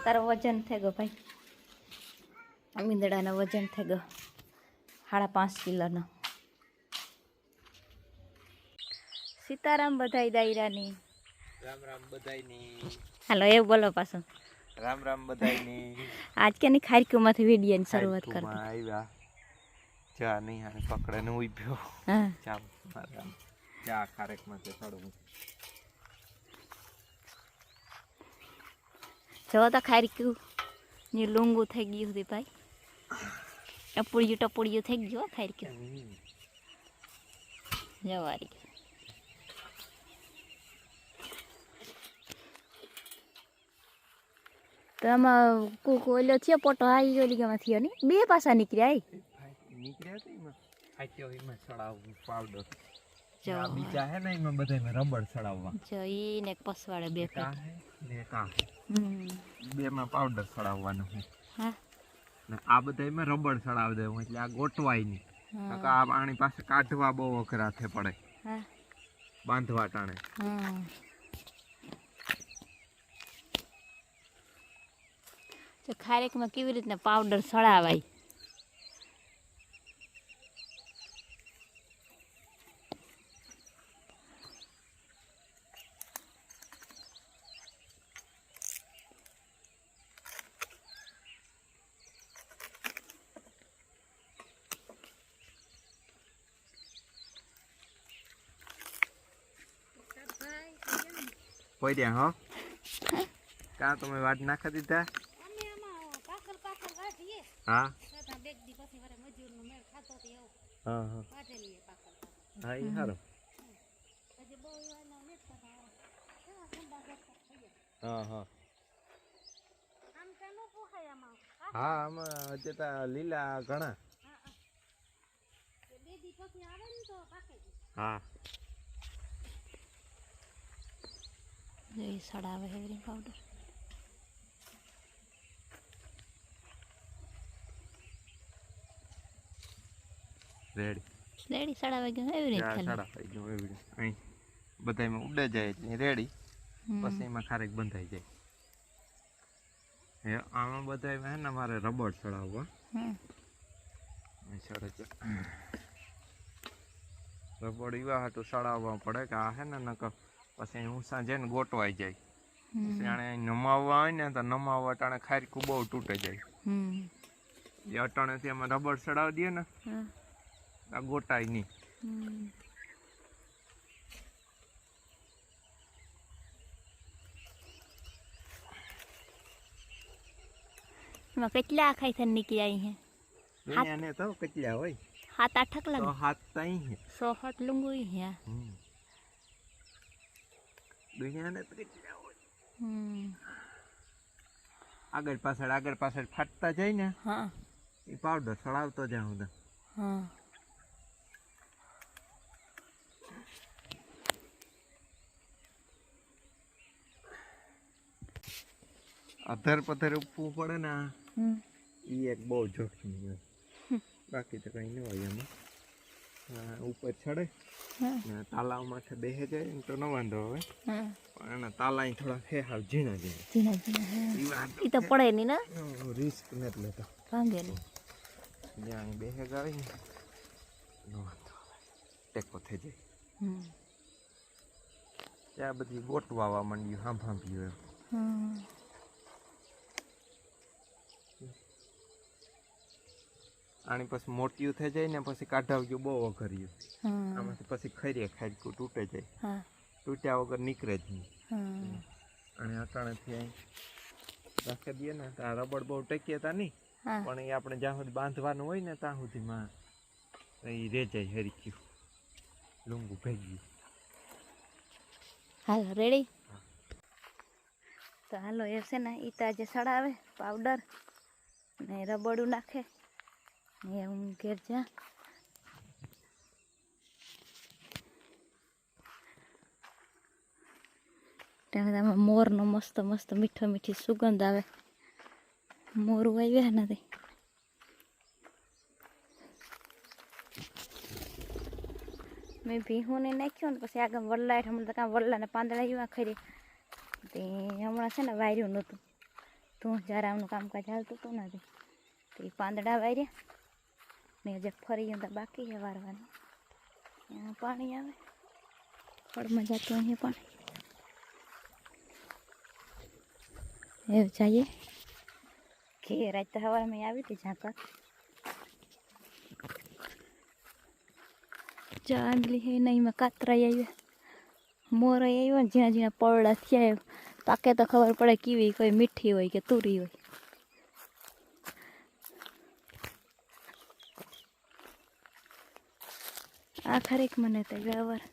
તારો વજન થઈ ગયો ભાઈ, મીંદડાનો વજન થઈ ગયો 5.5 કિલોનો. સીતારામ બધાય દાયરાની. રામ રામ બધાયની. હાલો એવું બોલો પાછું. રામ રામ બધાયની. આજ કેની ખારકીમાંથી વિડીયોની શરૂઆત કરતી. આવ્યા ચા નહીં હાને પકડે ને ઉભ્યો. હા ચા મારા ચા ખારેકમાં તે ચડવું. જો તો ખારક્યું ની લુંગું થઈ ગયું હતી ભાઈ, ટપુડિયું થઈ ગયું ખારક્યું જવારી. તો આમાં ઓલો છે પોટો આવી ઓલી ગમાં થયો ને, બે પાસા નીકળ્યા નીકળ્યા તો એમાં ફાટ્યો એમાં ચડાવવું પાવડર. જો બીજા હે ને એમાં બધામાં રબડ ચડાવવા. જો ઈ ને પસવાડે બે કા હે ને કા બે માં પાવડર ચડાવવાનું છે. હા ને આ બધામાં રબડ ચડાવી દેવું એટલે આ ગોટવાય નહીં. આ આની પાસે કાઢવા બહુ અઘરા થે પડે. હા બાંધવા ટાણે. તો ખારેકમાં કેવી રીતના પાવડર ચડાવાય. પડ્યા હો કા તમે વાટ નાખી દીધા. હા હા હા હા એ સારું. હા હા હા આમાં અત્યારે લીલા ઘણા. હા સડાવે હેવરી પાવડર. રેડી સડાવે ગયો એવી રીતે સડાવાઈ ગયો એવી રીતે. અહીં બધામાં ઉડે જાય એટલે રેડી. પછી એમાં ખારેક બંધાઈ જાય. હે આમાં બધામાં હે ને મારે રબડ ચડાવવા. રબડ એવા હાટું ચડાવવા પડે કે આ હે ને નકર પછી ઊંસા જઈને ગોટવાઈ જાય. પછી આને નમાવવા હોય ને તો નમાવવા ટાણે ખારકું બહુ તૂટે જાય. એ અટાણેથી એમાં રબડ ચડાવી દઈએ ને આ ગોટાય નહીં. એમાં કેટલા ખાઈ થઈને નીકળી આવી હે દુનિયાને તો કેટલા હોય 7-8 લાગે. તો હાથ તઈ હે 100 લુંગુ હે દુનિયાને તો કેટલા હોય. આગળ પાછળ ફાટતા જાય ને હા એ પાવડર ચડાવતો જાઉં હું. હા અધર પથર ઉપવું પડે ને એ એક બહુ જોખમી હોય. બાકી તો કઈ ન હોય એમાં. ઉપર ચડે ને તાલાવ માથે બેસે જાય ને તો ન વાંધો હવે. પણ એના તાલા થોડા ફેહાવ ઝીણા ઈ તો પડે નહીં ને રિસ્ક નથી લેતો. ભાંગે નહીં જ્યાં બેસે જાય ને ન વાંધો ટેકો થઈ જાય. ત્યાં બધી ગોટવા આવવા માંડ્યું સાંભળ્યું એમ. આની પછી મોટિયું થઈ જાય ને પછી કાઢાવ્યું બહુ અઘર્યું. આમાંથી પછી ખરીએ ખાડકું તૂટે જાય. તૂટ્યા વગર નીકળે જ નહીં. અને અટાણેથી અહીં રાખી દઈએ ને તો આ રબડ બહુ ટકીએ તા નહીં. પણ એ આપણે જ્યાં સુધી બાંધવાનું હોય ને ત્યાં સુધીમાં એ રે જાય હરીક્યું લુંગું ભેગ્યું. હાલો રેડી. તો હાલો એ છે ને એ તો આજે સડાવે પાવડર ને રબડું નાખે ને હું ઘેર જા. ત્યાં મોરનો મસ્ત મસ્ત મીઠો મીઠી સુગંધ આવે. મોરું આવ્યા નથી. મેં ભીહું ને નાખ્યું ને પછી આગળ વલ્લા હમણાં તો કાં વલ્લા ને પાંદડા એવા ખરી તે હમણાં છે ને વાર્યું નહોતું તું જરામનું કામકાજ હાલતું હતું નથી તો એ પાંદડા વાર્યા ને હજી ફરી તો બાકી છે વારવાનું. એમાં પાણી આવે ફળમાં જતું અહીંયા પાણી એવું જઈએ ઘેર આજ તો હવામાં આવી હતી ઝાંકર ચાંદલી હે નહીં એમાં કાતરાઈ આવ્યા મોરાઈ આવ્યો ને જ્યાં જ્યાં પળડા થયા પાકે તો ખબર પડે કેવી કોઈ મીઠી હોય કે તુરી હોય. આ ખરેખ મને તો વ્યવહાર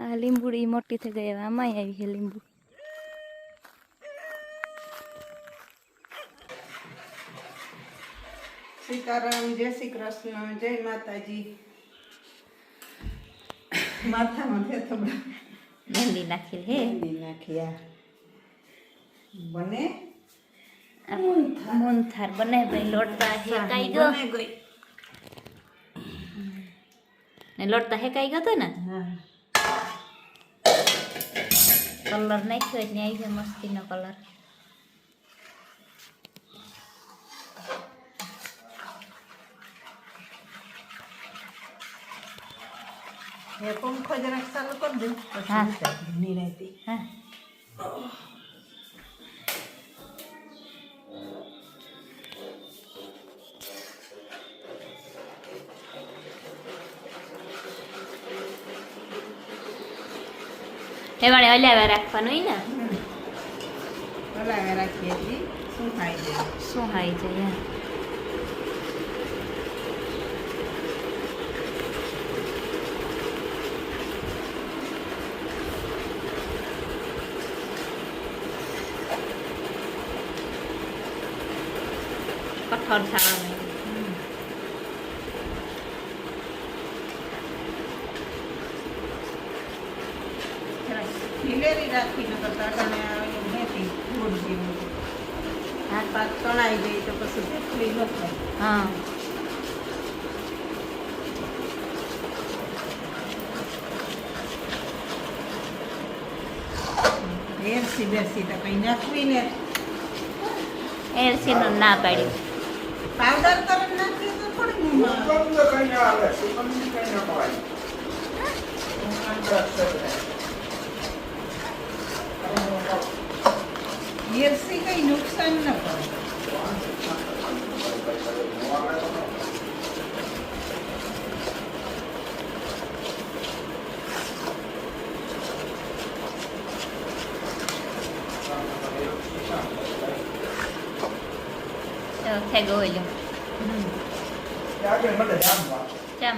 આ લીંબુડી મોટી થઈ ગઈ હવે આમાં આવી છે લીંબુ. સીતારામ, જય શ્રી કૃષ્ણ, જય માતાજી. માથામાં થોડા મહેંદી નાખી હે નાખ્યા બને મોનથાર બને ભાઈ લોટતા હેકાઈ ગયો ને લોટતા હેકાઈ ગયો તો ને કલર નાખ્યો એટલે આવી ગયો મસ્તીનો કલર. એ પંખો જરાક ચાલુ કરી દઉં. હા નિરાતી હા એવાળે હલાવ્યા રાખવાનું હોય ને હલાવ્યા રાખીએ છીએ શું થાય છે. શું હાઈ જાય કઠોળ છાણવાનું ખીલેરી રાખીને કરતા કારણે નથી ગોળ જેવું હાથ પાક તણાઈ જાય તો પછી કેટલી ન થાય. હા એરસી બેસી તો કંઈ નાખવી ને એરસીનું ના પાડ્યું. પાવડર કરીને નાખીએ તો થોડી એરસી કઈ નુકસાન ન કરે. થઈ ગયું ચમ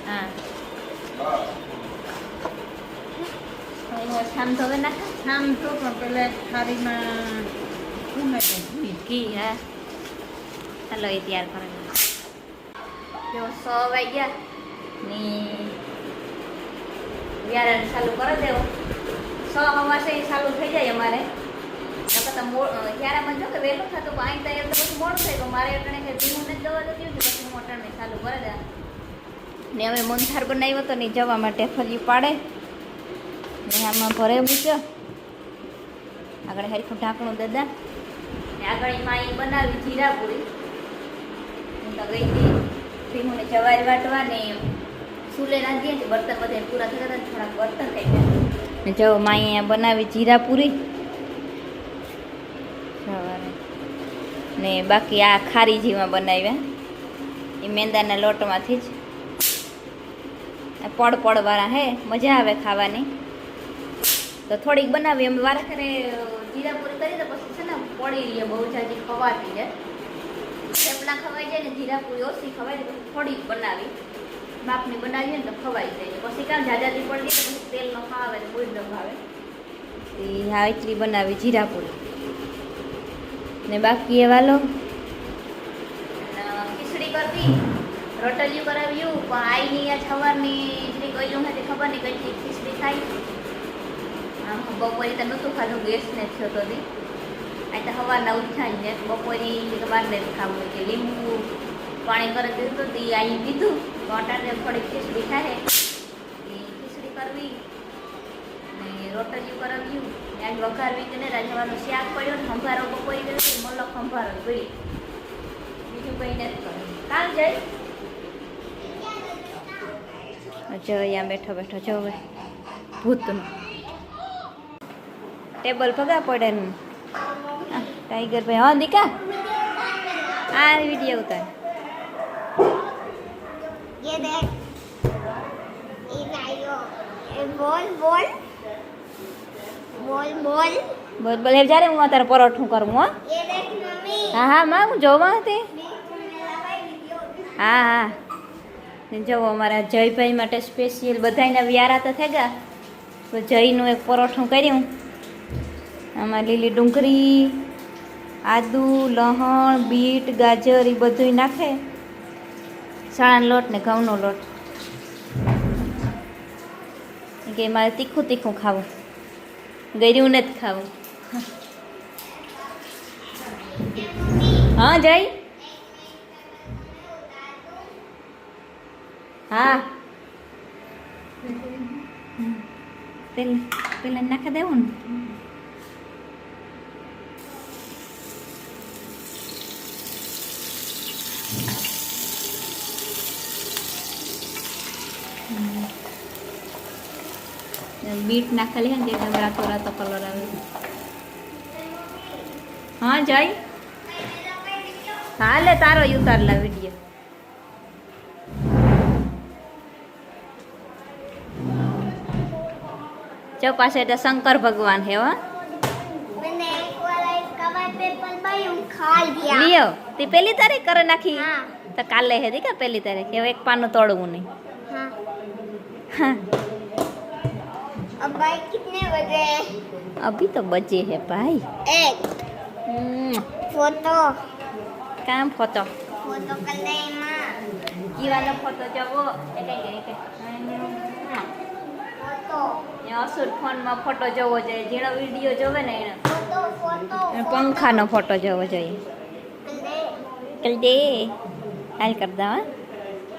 હા છામ તો હવે નાખે આમ તો પણ પેલા થાળીમાં ઘી ઘી હા ચાલો એ તૈયાર કરેલું જો 100 વાગ્યા ને વ્યારણ ચાલુ કરી દેવો 100 હવાસે ચાલુ થઈ જાય અમારે. ત્યારે મને જો કે વહેલું થતું પાણી તૈયાર તો પછી મોડું થાય તો મારે અટણે કે ધીમું ને દવા તો કેવું પછી હું અટણે ચાલુ કરી દે ને હવે મોનથાર બનાવ્યો તો નહીં જવા માટે ફલી પાડે ને આમાં ભરે મૂક્યો આગળ હરખું ઢાંકણું દાદા ને આગળ એમાં એ બનાવી જીરાપુરી હું તો ગઈ હતી ધીમું ને જવાર વાટવા ને ચૂલે નાખીએ ને બર્તન બધા પૂરા થતા હતા થોડાક બર્તન થઈ ગયા ને જો માં અહીંયા બનાવી જીરાપુરી સવારે ને બાકી આ ખારી જેવા બનાવ્યા એ મેંદાના લોટમાંથી જ પડવાળા હે મજા આવે ખાવાની તો થોડીક બનાવી અમે વારે ખરે જીરાપુરી કરી તો પછી છે ને પડી રહીએ બહુ જાજી ખવાતી છે થેપલા ખવાઈ જાય ને જીરાપુરી ઓછી ખવાય ને પછી થોડીક બનાવી બાપની બનાવીએ ને તો ખવાઈ જાય પછી કામ જાજાથી પડી જાય તો પછી તેલ ન ખાવે ને કોઈ ન ભાવે એ આ એટલી બનાવી જીરાપુરી ને બાકી એ વાલો ખીચડી કરતી રોટલીયું કરાવ્યું પણ આઈની આ સવારની જે ગયું હતી ખબર નહીં કઈ ખીચડી થાય આમ બપોરે તો નહોતું ખાધું ગેસને થયો તો આ તો સવારના ઉઠાઈને બપોરે બહાર ને ખાવું કે લીંબુ પાણી કરે દીધું તો તે આવી પીધું તો અટાણે થોડી ખીચડી ખાય એ ખીચડી કરવી ને રોટલીઓ કરાવ્યું આજ વઘારવી કે નહીં રાજવાનું શાક પડ્યો ને ખંભારો બપોરી ગયો મલ્લો ખંભારો પડી બીજું કંઈ નથી કર્યું કાલ જઈ જો અહીંયા બેઠો બેઠો જો હવે ભૂતનું ટેબલ ભગા પડે ને ટાઈગર ભાઈ હા દીકા આ વિડીયો ઉતાર ये देख ये लाइयो ये बोल बोल बोल बोल બોલ બોલ હે જ્યારે હું અત્યારે પરોઠું કરું હો ये देख मम्मी હા હા માં હું જોવા હતી હા હા ને જુઓ અમારા જયભાઈ માટે સ્પેશિયલ બધાને વ્યારા તો થઈ ગયા તો જયનું એક પરોઠું કર્યું આમાં લીલી ડુંગળી આદુ લસણ બીટ ગાજર એ બધું નાખે ચણાનો લોટ ને ઘઉંનો લોટ કે મારે તીખું તીખું ખાવું ગળ્યું નથી ખાવું હા જય હા પેલા નાખી દેવું ને બીટ નાખેલી ને એકદમ રાતો રાતો કલર આવે હા જય હા લે તારો ઉતારલા વિડીયો જો પાસે તો શંકર ભગવાન હે હો मैंने एक बार इसका पेपर भाई खा लिया લિયો તે પેલી તારીખ કરે નાખી हाँ તો કાલે હે દી કા પેલી તારીખ હવે એક પાનું તોડવું નહીં हाँ हाँ अब भाई कितने बजे अभी तो बचे है भाई एक फोटो काम फोटो फोटो कर ले माँ ये वाला फोटो जो वो फोटो અસુર ફોનમાં ફોટો જોવો જોઈએ જેનો વિડીયો જોવે ને એને फोटो फोटो પંખાનો ફોટો જોવો જોઈએ कर ले કલ દે હાલ કર દા